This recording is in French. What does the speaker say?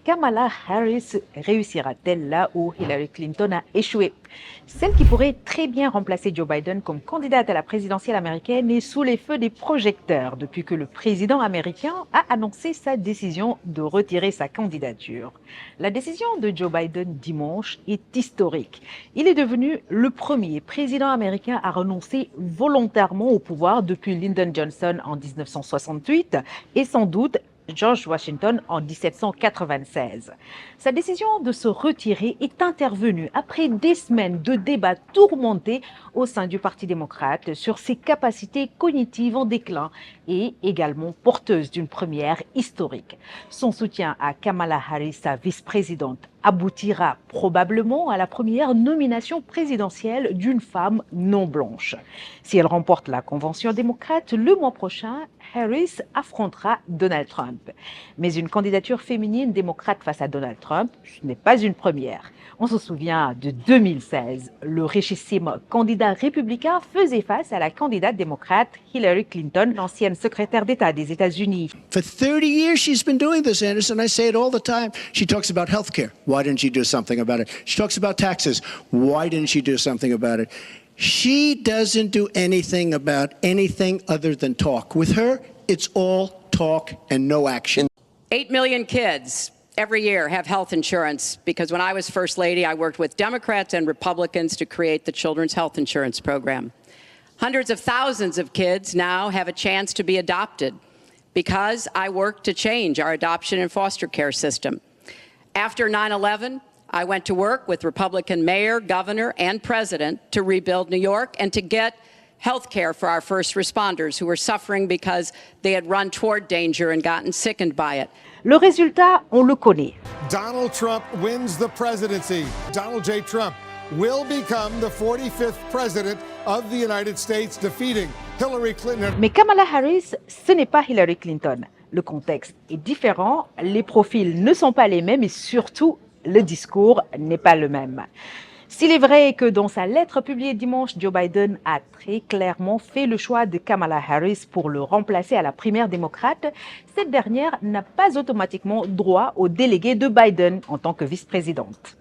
Kamala Harris réussira-t-elle là où Hillary Clinton a échoué? Celle qui pourrait très bien remplacer Joe Biden comme candidate à la présidentielle américaine est sous les feux des projecteurs depuis que le président américain a annoncé sa décision de retirer sa candidature. La décision de Joe Biden dimanche est historique. Il est devenu le premier président américain à renoncer volontairement au pouvoir depuis Lyndon Johnson en 1968 et sans doute George Washington en 1796. Sa décision de se retirer est intervenue après des semaines de débats tourmentés au sein du Parti démocrate sur ses capacités cognitives en déclin et également porteuse d'une première historique. Son soutien à Kamala Harris, sa vice-présidente, aboutira probablement à la première nomination présidentielle d'une femme non blanche. Si elle remporte la convention démocrate le mois prochain, Harris affrontera Donald Trump. Mais une candidature féminine démocrate face à Donald Trump, ce n'est pas une première. On se souvient de 2016, le richissime candidat républicain faisait face à la candidate démocrate Hillary Clinton, l'ancienne secrétaire d'État des États-Unis. For 30 years she's been doing this, Anderson. I say it all the time. She talks about healthcare. Why didn't she do something about it? She talks about taxes. Why didn't she do something about it? She doesn't do anything about anything other than talk. With her, it's all talk and no action. 8 million kids every year have health insurance because when I was First Lady, I worked with Democrats and Republicans to create the Children's Health Insurance Program. Hundreds of thousands of kids now have a chance to be adopted because I worked to change our adoption and foster care system. After 9/11, I went to work with Republican mayor, governor, and president to rebuild New York and to get health care for our first responders who were suffering because they had run toward danger and gotten sickened by it. Le résultat, on le connaît. Donald Trump wins the presidency. Donald J. Trump will become the 45th president of the United States, defeating Hillary Clinton. Mais Kamala Harris, ce n'est pas Hillary Clinton. Le contexte est différent, les profils ne sont pas les mêmes et surtout, le discours n'est pas le même. S'il est vrai que dans sa lettre publiée dimanche, Joe Biden a très clairement fait le choix de Kamala Harris pour le remplacer à la primaire démocrate, cette dernière n'a pas automatiquement droit au délégué de Biden en tant que vice-présidente.